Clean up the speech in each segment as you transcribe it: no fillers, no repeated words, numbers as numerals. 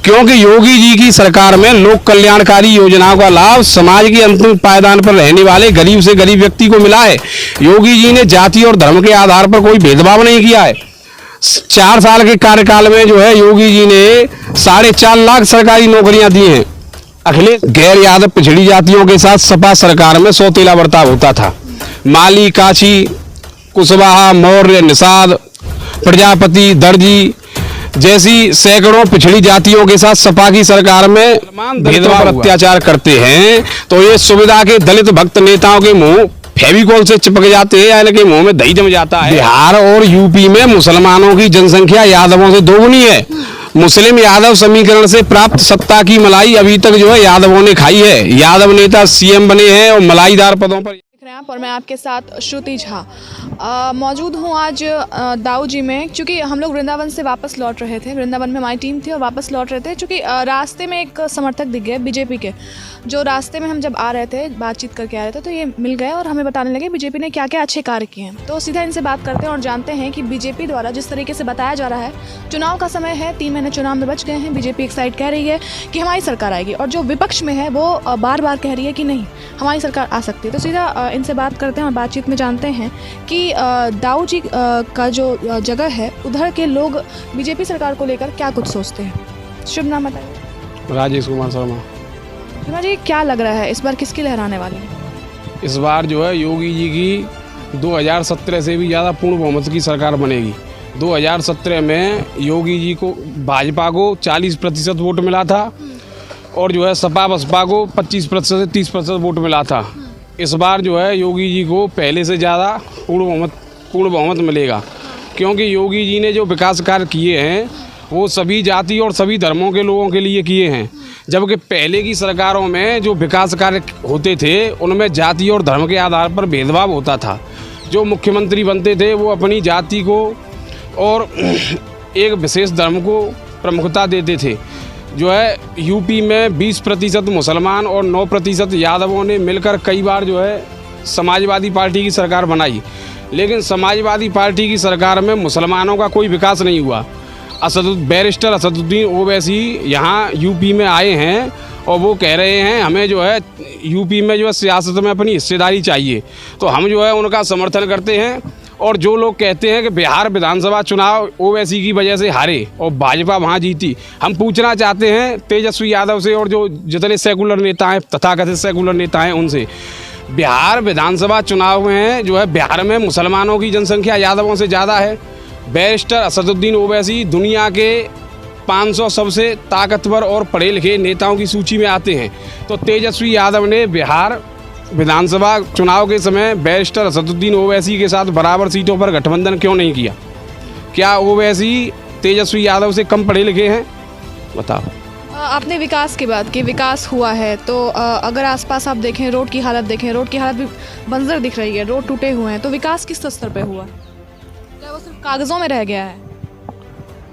क्योंकि योगी जी की सरकार में लोक कल्याणकारी योजनाओं का लाभ समाज के अंतिम पायदान पर रहने वाले गरीब से गरीब व्यक्ति को मिला है। योगी जी ने जाति और धर्म के आधार पर कोई भेदभाव नहीं किया है। 4 साल के कार्यकाल में जो है योगी जी ने 4.5 लाख सरकारी नौकरियां दी हैं। अखिलेश गैर यादव पिछड़ी जातियों के साथ सपा सरकार में सौतेला बर्ताव होता था। माली, काछी, कुशवाहा, मौर्य, निषाद, प्रजापति, दर्जी जैसी सैकड़ों पिछड़ी जातियों के साथ सपा की सरकार में भेदभाव पर अत्याचार करते हैं, तो ये सुविधा के दलित भक्त नेताओं के मुंह फेविकोल से चिपक जाते हैं या इनके मुंह में दही जम जाता है। बिहार और यूपी में मुसलमानों की जनसंख्या यादवों से दोगुनी है। मुस्लिम यादव समीकरण से प्राप्त सत्ता की मलाई अभी तक जो है यादवों ने खाई है। यादव नेता सीएम बने हैं और मलाईदार पदों पर और मैं आपके साथ श्रुति झा मौजूद हूँ आज दाऊ जी में, क्योंकि हम लोग वृंदावन से वापस लौट रहे थे। वृंदावन में हमारी टीम थी और वापस लौट रहे थे, क्योंकि रास्ते में एक समर्थक दिख गए बीजेपी के, जो रास्ते में हम जब आ रहे थे बातचीत करके आ रहे थे तो ये मिल गए और हमें बताने लगे बीजेपी ने क्या क्या अच्छे कार्य किए हैं। तो सीधा इनसे बात करते हैं और जानते हैं कि बीजेपी द्वारा जिस तरीके से बताया जा रहा है, चुनाव का समय है, 3 महीने चुनाव में बच गए हैं, बीजेपी एक साइड कह रही है कि हमारी सरकार आएगी और जो विपक्ष में है वो बार बार कह रही है कि नहीं हमारी सरकार आ सकती है। तो सीधा इनसे बात करते हैं और बातचीत में जानते हैं कि दाऊ जी का जो जगह है उधर के लोग बीजेपी सरकार को लेकर क्या कुछ सोचते हैं। शुभ नाम बताइए। राजेश कुमार शर्मा। शर्मा जी, क्या लग रहा है इस बार किसकी लहराने वाली है? इस बार जो है योगी जी की 2017 से भी ज़्यादा पूर्ण बहुमत की सरकार बनेगी। 2017 में योगी जी को भाजपा को 40% वोट मिला था और जो है सपा बसपा को 25% से 30% वोट मिला था। इस बार जो है योगी जी को पहले से ज़्यादा पूर्ण बहुमत मिलेगा, क्योंकि योगी जी ने जो विकास कार्य किए हैं वो सभी जाति और सभी धर्मों के लोगों के लिए किए हैं। जबकि पहले की सरकारों में जो विकास कार्य होते थे उनमें जाति और धर्म के आधार पर भेदभाव होता था। जो मुख्यमंत्री बनते थे वो अपनी जाति को और एक विशेष धर्म को प्रमुखता देते थे। जो है यूपी में 20% मुसलमान और 9% यादवों ने मिलकर कई बार जो है समाजवादी पार्टी की सरकार बनाई, लेकिन समाजवादी पार्टी की सरकार में मुसलमानों का कोई विकास नहीं हुआ। बैरिस्टर असदुद्दीन ओवैसी यहाँ यूपी में आए हैं और वो कह रहे हैं हमें जो है यूपी में जो है सियासत में अपनी हिस्सेदारी चाहिए, तो हम जो है उनका समर्थन करते हैं। और जो लोग कहते हैं कि बिहार विधानसभा चुनाव ओवैसी की वजह से हारे और भाजपा वहाँ जीती, हम पूछना चाहते हैं तेजस्वी यादव से और जो जितने सेकुलर नेता हैं, तथाकथित सेकुलर नेता हैं, उनसे बिहार विधानसभा चुनाव में जो है बिहार में मुसलमानों की जनसंख्या यादवों से ज़्यादा है। बैरिस्टर असदुद्दीन ओवैसी दुनिया के 500 सबसे ताकतवर और पढ़े लिखे नेताओं की सूची में आते हैं, तो तेजस्वी यादव ने बिहार विधानसभा चुनाव के समय बैरिस्टर असदुद्दीन ओवैसी के साथ बराबर सीटों पर गठबंधन क्यों नहीं किया? क्या ओवैसी तेजस्वी यादव से कम पढ़े लिखे हैं? बताओ। आपने विकास की बात की, विकास हुआ है तो अगर आसपास आप देखें, रोड की हालत देखें, रोड की हालत भी बंजर दिख रही है, रोड टूटे हुए हैं, तो विकास किस स्तर पे हुआ? क्या वो सिर्फ कागज़ों में रह गया है?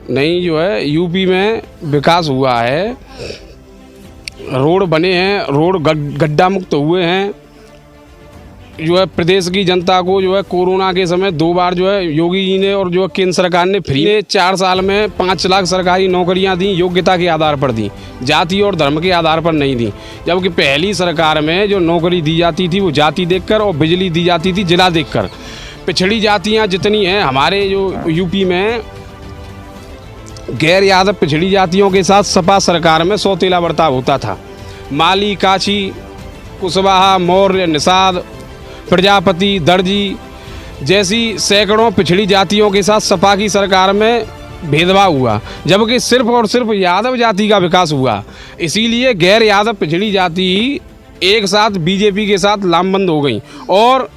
नहीं, जो है यूपी में विकास हुआ है, रोड बने हैं, रोड गड्ढा मुक्त हुए हैं। जो है प्रदेश की जनता को जो है कोरोना के समय 2 बार जो है योगी जी ने और जो है केंद्र सरकार ने फ्री में 4 साल में 5 लाख सरकारी नौकरियां दी, योग्यता के आधार पर दी, जाति और धर्म के आधार पर नहीं दी। जबकि पहली सरकार में जो नौकरी दी जाती थी वो जाति देखकर और बिजली दी जाती थी जिला देखकर। पिछड़ी जातियाँ जितनी हैं हमारे जो यूपी में, गैर यादव पिछड़ी जातियों के साथ सपा सरकार में सौतेला बर्ताव होता था। माली, काछी, कुशवाहा, मौर्य, निषाद, प्रजापति, दर्जी जैसी सैकड़ों पिछड़ी जातियों के साथ सपा की सरकार में भेदभाव हुआ, जबकि सिर्फ और सिर्फ यादव जाति का विकास हुआ। इसीलिए गैर यादव पिछड़ी जाति एक साथ बीजेपी के साथ लामबंद हो गई और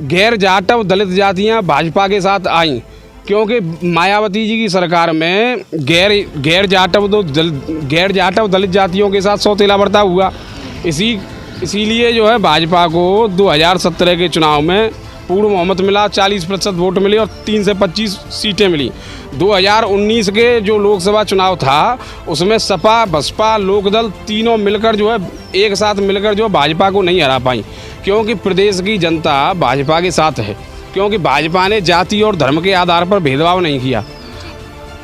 गैर जाटव दलित जातियां भाजपा के साथ आईं, क्योंकि मायावती जी की सरकार में गैर जाटव दलित जातियों के साथ सौतेला बर्ताव हुआ। इसीलिए जो है भाजपा को 2017 के चुनाव में पूर्ण बहुमत मिला, 40% वोट मिले और 3 से 25 सीटें मिली। 2019 के जो लोकसभा चुनाव था उसमें सपा बसपा लोकदल तीनों मिलकर जो है एक साथ मिलकर जो भाजपा को नहीं हरा पाई, क्योंकि प्रदेश की जनता भाजपा के साथ है, क्योंकि भाजपा ने जाति और धर्म के आधार पर भेदभाव नहीं किया।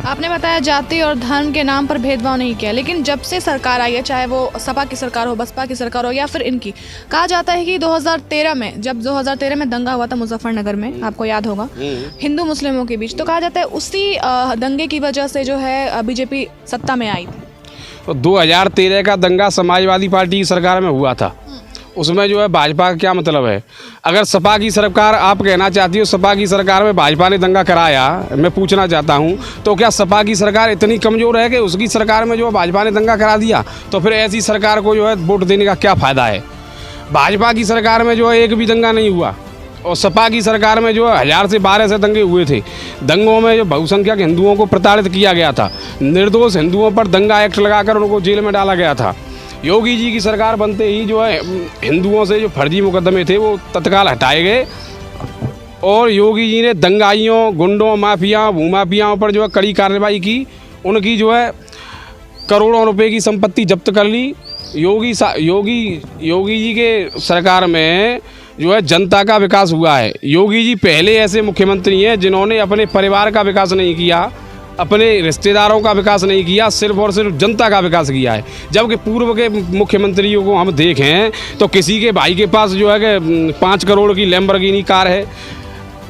आपने बताया जाति और धर्म के नाम पर भेदभाव नहीं किया, लेकिन जब से सरकार आई है, चाहे वो सपा की सरकार हो, बसपा की सरकार हो या फिर इनकी, कहा जाता है कि 2013 में, जब 2013 में दंगा हुआ था मुजफ्फरनगर में, आपको याद होगा, हिंदू मुस्लिमों के बीच, तो कहा जाता है उसी दंगे की वजह से जो है बीजेपी सत्ता में आई थी। तो 2013 का दंगा समाजवादी पार्टी की सरकार में हुआ था, उसमें जो है भाजपा का क्या मतलब है? अगर सपा की सरकार, आप कहना चाहती हो सपा की सरकार में भाजपा ने दंगा कराया, मैं पूछना चाहता हूं, तो क्या सपा की सरकार इतनी कमज़ोर है कि उसकी सरकार में जो है भाजपा ने दंगा करा दिया? तो फिर ऐसी सरकार को जो है वोट देने का क्या फ़ायदा है? भाजपा की सरकार में जो है एक भी दंगा नहीं हुआ, और सपा की सरकार में जो है 1000 से 1200 दंगे हुए थे। दंगों में जो बहुसंख्यक हिंदुओं को प्रताड़ित किया गया था, निर्दोष हिंदुओं पर दंगा एक्ट लगाकर उनको जेल में डाला गया था। योगी जी की सरकार बनते ही जो है हिंदुओं से जो फर्जी मुकदमे थे वो तत्काल हटाए गए, और योगी जी ने दंगाइयों, गुंडों, माफिया, भूमाफियाओं पर जो है कड़ी कार्रवाई की। उनकी जो है करोड़ों रुपए की संपत्ति जब्त कर ली। योगी जी के सरकार में जो है जनता का विकास हुआ है। योगी जी पहले ऐसे मुख्यमंत्री हैं जिन्होंने अपने परिवार का विकास नहीं किया, अपने रिश्तेदारों का विकास नहीं किया, सिर्फ और सिर्फ जनता का विकास किया है। जबकि पूर्व के मुख्यमंत्रियों को हम देखें तो किसी के भाई के पास जो है कि 5 करोड़ की लैम्बोर्गिनी कार है,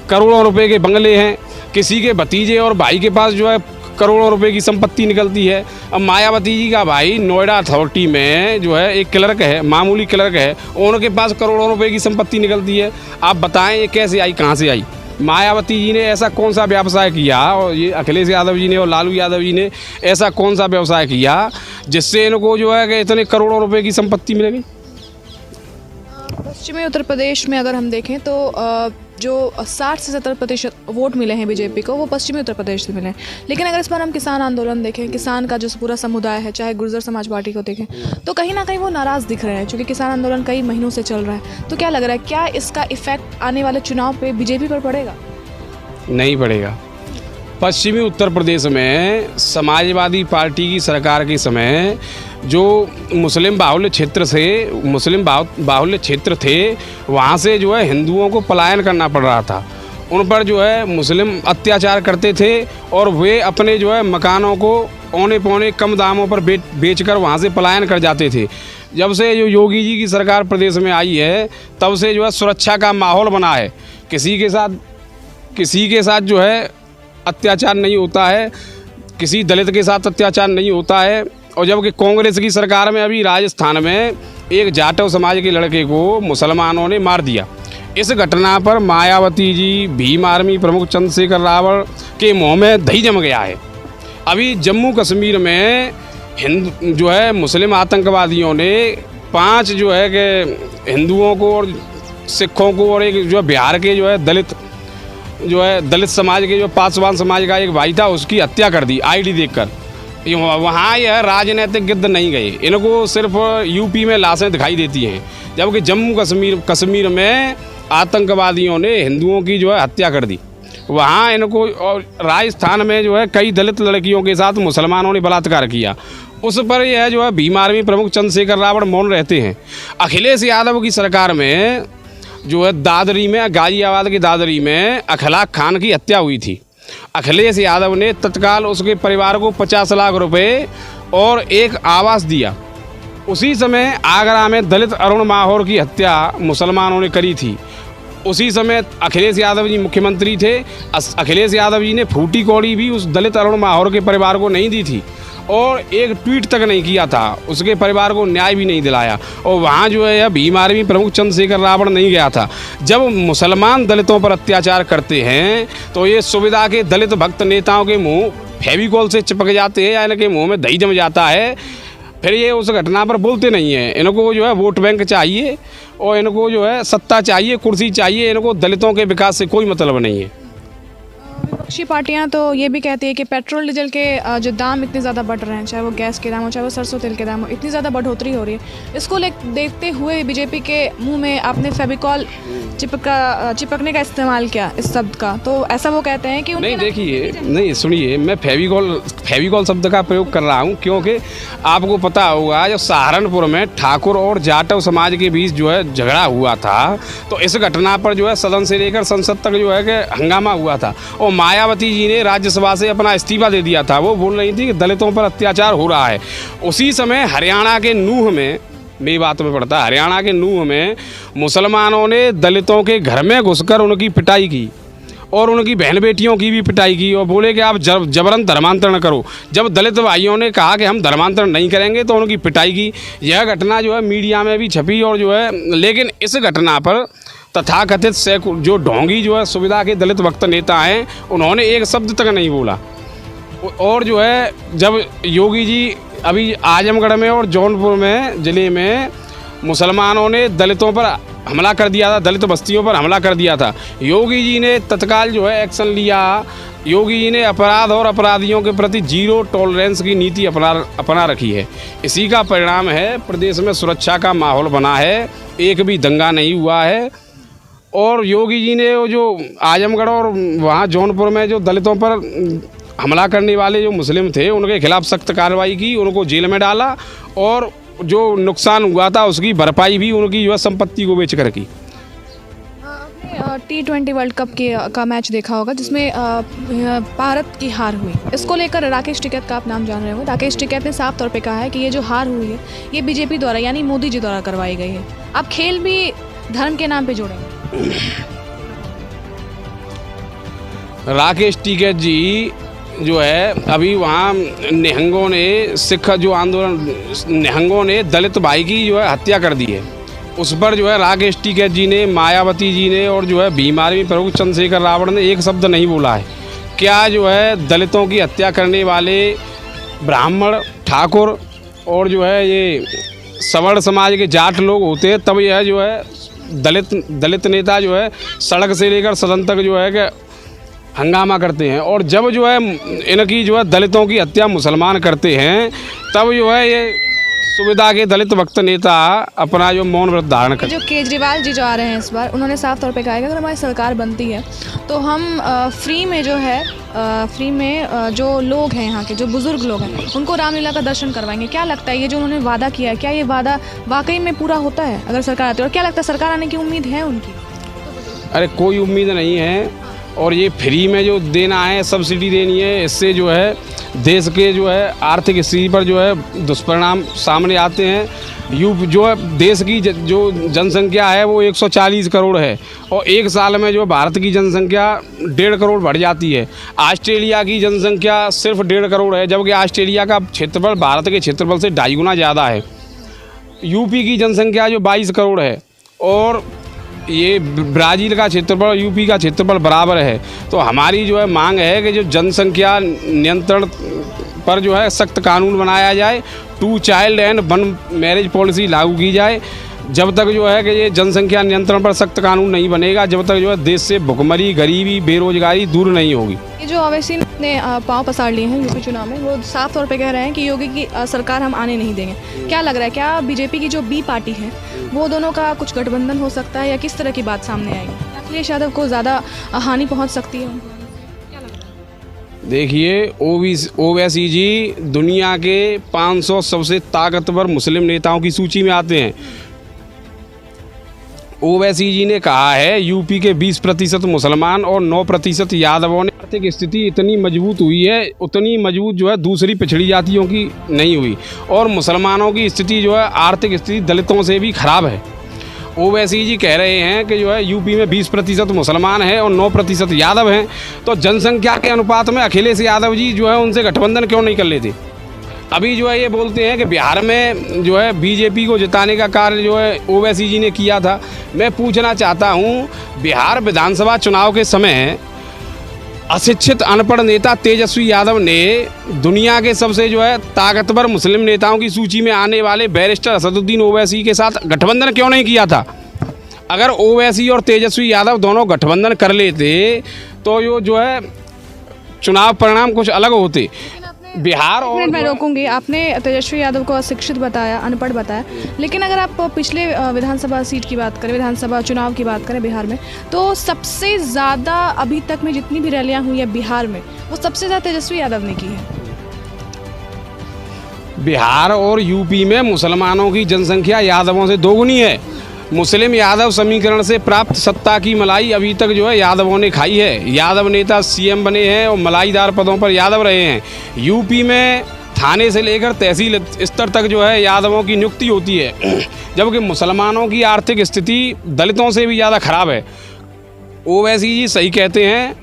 करोड़ों रुपए के बंगले हैं, किसी के भतीजे और भाई के पास जो है करोड़ों रुपए की संपत्ति निकलती है। अब मायावती जी का भाई नोएडा अथॉरिटी में जो है एक क्लर्क है, मामूली क्लर्क है, उनके पास करोड़ों रुपए की संपत्ति निकलती है। आप बताएं ये कैसे आई, कहाँ से आई? मायावती जी ने ऐसा कौन सा व्यवसाय किया, और ये अखिलेश यादव जी ने और लालू यादव जी ने ऐसा कौन सा व्यवसाय किया जिससे इनको जो है कि इतने करोड़ों रुपए की संपत्ति मिलेगी? पश्चिमी उत्तर प्रदेश में अगर हम देखें तो जो 60 से 70% वोट मिले हैं बीजेपी को, वो पश्चिमी उत्तर प्रदेश से मिले हैं। लेकिन अगर इस बार हम किसान आंदोलन देखें, किसान का जो पूरा समुदाय है, चाहे गुर्जर समाज पार्टी को देखें, तो कहीं ना कहीं वो नाराज़ दिख रहे हैं, क्योंकि किसान आंदोलन कई महीनों से चल रहा है। तो क्या लग रहा है, क्या इसका इफेक्ट आने वाले चुनाव पे बीजेपी पर पड़ेगा? नहीं पड़ेगा। पश्चिमी उत्तर प्रदेश में समाजवादी पार्टी की सरकार के समय जो मुस्लिम बाहुल्य क्षेत्र थे, वहाँ से जो है हिंदुओं को पलायन करना पड़ रहा था। उन पर जो है मुस्लिम अत्याचार करते थे, और वे अपने जो है मकानों को औने पौने कम दामों पर बेचकर वहाँ से पलायन कर जाते थे। जब से जो योगी जी की सरकार प्रदेश में आई है, तब से जो है सुरक्षा का माहौल बना है। किसी के साथ जो है अत्याचार नहीं होता है, किसी दलित के साथ अत्याचार नहीं होता है। और जबकि कांग्रेस की सरकार में अभी राजस्थान में एक जाटव समाज के लड़के को मुसलमानों ने मार दिया। इस घटना पर मायावती जी, भीम आर्मी प्रमुख चंद्रशेखर रावण के मुंह में दही जम गया है। अभी जम्मू कश्मीर में जो है मुस्लिम आतंकवादियों ने 5 जो है कि हिंदुओं को और सिखों को, और एक जो बिहार के जो है दलित समाज के जो पासवान समाज का एक भाई था, उसकी हत्या कर दी आईडी देखकर। वहाँ यह राजनीतिक गिद्ध नहीं गए, इनको सिर्फ यूपी में लाशें दिखाई देती हैं। जबकि जम्मू कश्मीर में आतंकवादियों ने हिंदुओं की जो है हत्या कर दी। वहाँ इनको, और राजस्थान में जो है कई दलित लड़कियों के साथ मुसलमानों ने बलात्कार किया। उस पर यह जो है भीम आर्मी प्रमुख चंद्रशेखर रावण मौन रहते हैं। अखिलेश यादव की सरकार में जो है दादरी में, गाजियाबाद के दादरी में अखलाक खान की हत्या हुई थी। अखिलेश यादव ने तत्काल उसके परिवार को 50 लाख रुपए और एक आवास दिया। उसी समय आगरा में दलित अरुण माहौर की हत्या मुसलमानों ने करी थी। उसी समय अखिलेश यादव जी मुख्यमंत्री थे। अखिलेश यादव जी ने फूटी कौड़ी भी उस दलित अरुण माहौर के परिवार को नहीं दी थी, और एक ट्वीट तक नहीं किया था, उसके परिवार को न्याय भी नहीं दिलाया। और वहाँ जो है भीम आर्मी प्रमुख चंद्रशेखर रावण नहीं गया था। जब मुसलमान दलितों पर अत्याचार करते हैं तो ये सुविधा के दलित भक्त नेताओं के मुंह फेविकॉल से चिपक जाते हैं, या इनके मुंह में दही जम जाता है। फिर ये उस घटना पर बोलते नहीं हैं। इनको जो है वोट बैंक चाहिए, और इनको जो है सत्ता चाहिए, कुर्सी चाहिए। इनको दलितों के विकास से कोई मतलब नहीं है। विपक्षी पार्टियां तो ये भी कहती है कि पेट्रोल डीजल के जो दाम इतने ज़्यादा बढ़ रहे हैं, चाहे वो गैस के दाम हो, चाहे वो सरसों तेल के दाम हो, इतनी ज़्यादा बढ़ोतरी हो रही है। इसको देखते हुए बीजेपी के मुंह में आपने फेविकॉल चिपकने का इस्तेमाल किया इस शब्द का, तो ऐसा वो कहते हैं कि नहीं, देखिए, नहीं सुनिए, मैं फेविकॉल शब्द का प्रयोग कर रहा हूँ क्योंकि आपको पता होगा जब सहारनपुर में ठाकुर और जाटव समाज के बीच जो है झगड़ा हुआ था, तो इस घटना पर जो है सदन से लेकर संसद तक जो है कि हंगामा हुआ था। और मायावती जी ने राज्यसभा से अपना इस्तीफा दे दिया था। वो बोल रही थी कि दलितों पर अत्याचार हो रहा है। उसी समय हरियाणा के नूंह में, मेरी बात में पड़ता है, हरियाणा के नूंह में मुसलमानों ने दलितों के घर में घुसकर उनकी पिटाई की और उनकी बहन बेटियों की भी पिटाई की और बोले कि आप जबरन धर्मांतरण करो। जब दलित भाइयों ने कहा कि हम धर्मांतरण नहीं करेंगे तो उनकी पिटाई की। यह घटना जो है मीडिया में भी छपी और जो है, लेकिन इस घटना पर तथाकथित जो ढोंगी जो है सुविधा के दलित भक्त नेता हैं, उन्होंने एक शब्द तक नहीं बोला। और जो है जब योगी जी अभी आजमगढ़ में और जौनपुर में ज़िले में मुसलमानों ने दलितों पर हमला कर दिया था, दलित बस्तियों पर हमला कर दिया था, योगी जी ने तत्काल जो है एक्शन लिया। योगी जी ने अपराध और अपराधियों के प्रति जीरो टॉलरेंस की नीति अपना रखी है। इसी का परिणाम है प्रदेश में सुरक्षा का माहौल बना है, एक भी दंगा नहीं हुआ है। और योगी जी ने जो आजमगढ़ और वहाँ जौनपुर में जो दलितों पर हमला करने वाले जो मुस्लिम थे उनके खिलाफ सख्त कार्रवाई की, उनको जेल में डाला और जो नुकसान हुआ था उसकी भरपाई भी उनकी जो है संपत्ति को बेच कर की। आपने T20 वर्ल्ड कप का मैच देखा होगा जिसमें भारत की हार हुई। इसको लेकर राकेश टिकैत का आप नाम जान रहे हो। राकेश टिकैत ने साफ तौर पे कहा है कि ये जो हार हुई है ये बीजेपी द्वारा यानी मोदी जी द्वारा करवाई गई है। आप खेल भी धर्म के नाम पे जोड़ेंगे? राकेश टिकैत जी जो है अभी वहाँ निहंगों ने सिख जो आंदोलन, निहंगों ने दलित भाई की जो है हत्या कर दी है। उस पर जो है राकेश टिकैत जी ने, मायावती जी ने और जो है भीम आर्मी प्रमुख चंद्रशेखर रावण ने एक शब्द नहीं बोला है। क्या जो है दलितों की हत्या करने वाले ब्राह्मण, ठाकुर और जो है ये सवर्ण समाज के जाट लोग होते हैं तब यह जो है दलित नेता जो है सड़क से लेकर सदन तक जो है कि हंगामा करते हैं। और जब जो है इनकी जो है दलितों की हत्या मुसलमान करते हैं तब जो है ये सुविधा के दलित भक्त नेता अपना जो मौन व्रत धारण करते हैं। जो केजरीवाल जी जो आ रहे हैं इस बार, उन्होंने साफ तौर पे कहा है कि अगर हमारी सरकार बनती है तो हम फ्री में जो है जो लोग हैं यहाँ के, जो बुजुर्ग लोग हैं, उनको रामलीला का दर्शन करवाएंगे। क्या लगता है ये जो उन्होंने वादा किया है, क्या ये वादा वाकई में पूरा होता है अगर सरकार आती है? और क्या लगता है सरकार आने की उम्मीद है उनकी? अरे कोई उम्मीद नहीं है। और ये फ्री में जो देना है, सब्सिडी देनी है, इससे जो है देश के जो है आर्थिक स्थिति पर जो है दुष्परिणाम सामने आते हैं। जो है देश की जो जनसंख्या है वो 140 करोड़ है और एक साल में जो भारत की जनसंख्या 1.5 करोड़ बढ़ जाती है। ऑस्ट्रेलिया की जनसंख्या सिर्फ 1.5 करोड़ है, जबकि ऑस्ट्रेलिया का क्षेत्रफल भारत के क्षेत्रफल से 2.5 गुना ज़्यादा है। यूपी की जनसंख्या जो 22 करोड़ है और ये ब्राज़ील का क्षेत्रफल यूपी का क्षेत्रफल बराबर है। तो हमारी जो है मांग है कि जो जनसंख्या नियंत्रण पर जो है सख्त कानून बनाया जाए, 2 चाइल्ड एंड 1 मैरिज पॉलिसी लागू की जाए। जब तक जो है कि ये जनसंख्या नियंत्रण पर सख्त कानून नहीं बनेगा, जब तक जो है देश से भुखमरी, गरीबी, बेरोजगारी दूर नहीं होगी। ये जो ओवैसी ने पाँव पसार लिए हैं यूपी चुनाव में, वो साफ तौर पे कह रहे हैं कि योगी की सरकार हम आने नहीं देंगे। क्या लग रहा है, क्या बीजेपी की जो बी पार्टी है वो दोनों का कुछ गठबंधन हो सकता है या किस तरह की बात सामने आएगी? अखिलेश यादव को ज़्यादा हानि पहुँच सकती है? देखिए, ओवैसी जी दुनिया के 500 सबसे ताकतवर मुस्लिम नेताओं की सूची में आते हैं। ओवैसी जी ने कहा है यूपी के 20% मुसलमान और 9% यादवों ने आर्थिक स्थिति इतनी मजबूत हुई है, उतनी मजबूत जो है दूसरी पिछड़ी जातियों की नहीं हुई। और मुसलमानों की स्थिति जो है आर्थिक स्थिति दलितों से भी खराब है। ओवैसी जी कह रहे हैं कि जो है यूपी में 20% मुसलमान हैं और 9% यादव हैं, तो जनसंख्या के अनुपात में अखिलेश यादव जी जो है उनसे गठबंधन क्यों नहीं कर लेते? अभी जो है ये बोलते हैं कि बिहार में जो है बीजेपी को जिताने का कार्य जो है ओवैसी जी ने किया था। मैं पूछना चाहता हूँ, बिहार विधानसभा चुनाव के समय अशिक्षित अनपढ़ नेता तेजस्वी यादव ने दुनिया के सबसे जो है ताकतवर मुस्लिम नेताओं की सूची में आने वाले बैरिस्टर असदुद्दीन ओवैसी के साथ गठबंधन क्यों नहीं किया था? अगर ओवैसी और तेजस्वी यादव दोनों गठबंधन कर लेते तो ये जो है चुनाव परिणाम कुछ अलग होते। बिहार और मैं रोकूंगी। आपने तेजस्वी यादव को अशिक्षित बताया, अनपढ़ बताया, लेकिन अगर आप पिछले विधानसभा सीट की बात करें, विधानसभा चुनाव की बात करें बिहार में, तो सबसे ज़्यादा अभी तक में जितनी भी रैलियां हुई है बिहार में वो सबसे ज़्यादा तेजस्वी यादव ने की है। बिहार और यूपी में मुसलमानों की जनसंख्या यादवों से 2 गुनी है मुस्लिम यादव समीकरण से प्राप्त सत्ता की मलाई अभी तक जो है यादवों ने खाई है। यादव नेता सीएम बने हैं और मलाईदार पदों पर यादव रहे हैं। यूपी में थाने से लेकर तहसील स्तर तक जो है यादवों की नियुक्ति होती है, जबकि मुसलमानों की आर्थिक स्थिति दलितों से भी ज़्यादा खराब है। ओवैसी जी सही कहते हैं,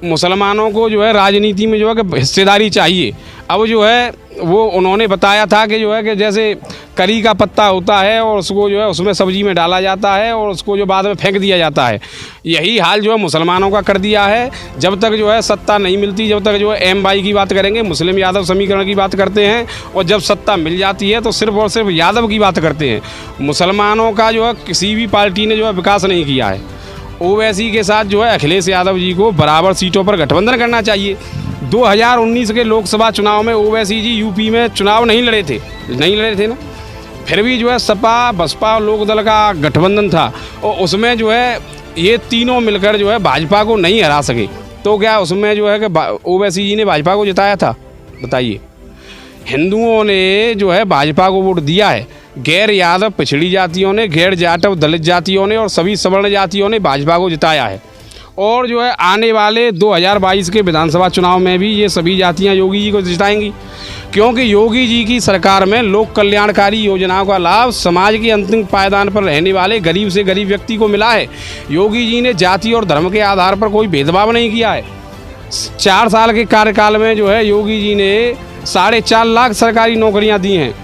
मुसलमानों को जो है राजनीति में जो है कि हिस्सेदारी चाहिए। अब जो है वो उन्होंने बताया था कि जो है कि जैसे करी का पत्ता होता है और उसको जो है उसमें सब्जी में डाला जाता है और उसको जो बाद में फेंक दिया जाता है, यही हाल जो है मुसलमानों का कर दिया है। जब तक जो है सत्ता नहीं मिलती, जब तक जो है एमवाई की बात करेंगे, मुस्लिम यादव समीकरण की बात करते हैं, और जब सत्ता मिल जाती है तो सिर्फ और सिर्फ यादव की बात करते हैं। मुसलमानों का जो है किसी भी पार्टी ने जो है विकास नहीं किया है। ओवैसी के साथ जो है अखिलेश यादव जी को बराबर सीटों पर गठबंधन करना चाहिए। 2019 के लोकसभा चुनाव में ओवैसी जी यूपी में चुनाव नहीं लड़े थे ना, फिर भी जो है सपा बसपा लोकदल का गठबंधन था और उसमें जो है ये तीनों मिलकर जो है भाजपा को नहीं हरा सके। तो क्या उसमें जो है कि ओवैसी जी ने भाजपा को जिताया था? बताइए। हिंदुओं ने जो है भाजपा को वोट दिया है, गैर यादव पिछड़ी जातियों ने, गैर जाटव दलित जातियों ने और सभी सवर्ण जातियों ने भाजपा को जिताया है। और जो है आने वाले 2022 के विधानसभा चुनाव में भी ये सभी जातियां योगी जी को जिताएंगी, क्योंकि योगी जी की सरकार में लोक कल्याणकारी योजनाओं का लाभ समाज के अंतिम पायदान पर रहने वाले गरीब से गरीब व्यक्ति को मिला है। योगी जी ने जाति और धर्म के आधार पर कोई भेदभाव नहीं किया है। 4 साल के कार्यकाल में जो है योगी जी ने 4.5 लाख सरकारी नौकरियां दी हैं।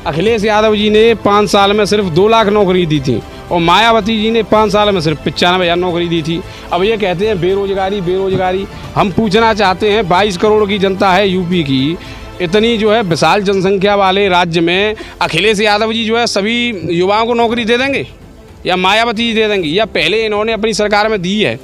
अखिलेश यादव जी ने 5 साल में सिर्फ 2 लाख नौकरी दी थी और मायावती जी ने 5 साल में सिर्फ 95,000 नौकरी दी थी। अब ये कहते हैं बेरोजगारी। हम पूछना चाहते हैं, 22 करोड़ की जनता है यूपी की, इतनी जो है विशाल जनसंख्या वाले राज्य में अखिलेश यादव जी जो है सभी युवाओं को नौकरी दे देंगे या मायावती जी दे देंगी, या पहले इन्होंने अपनी सरकार में दी है?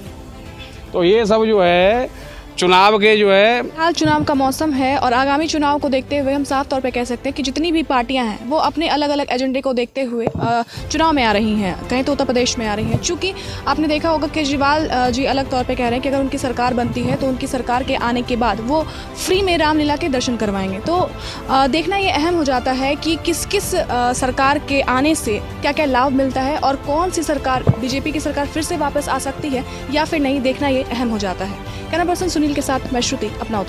तो ये सब जो है चुनाव के जो है हाल चुनाव का मौसम है और आगामी चुनाव को देखते हुए हम साफ तौर पे कह सकते हैं कि जितनी भी पार्टियां हैं वो अपने अलग अलग एजेंडे को देखते हुए चुनाव में आ रही हैं। कहीं तो उत्तर प्रदेश में आ रही हैं, चूँकि आपने देखा होगा केजरीवाल जी अलग तौर पे कह रहे हैं कि अगर उनकी सरकार बनती है तो उनकी सरकार के आने के बाद वो फ्री में रामलीला के दर्शन करवाएंगे। तो देखना ये अहम हो जाता है कि किस किस सरकार के आने से क्या क्या लाभ मिलता है और कौन सी सरकार, बीजेपी की सरकार फिर से वापस आ सकती है या फिर नहीं, देखना ये अहम हो जाता है। कैमरा पर्सन सुनील के साथ मैं श्रुति, अपना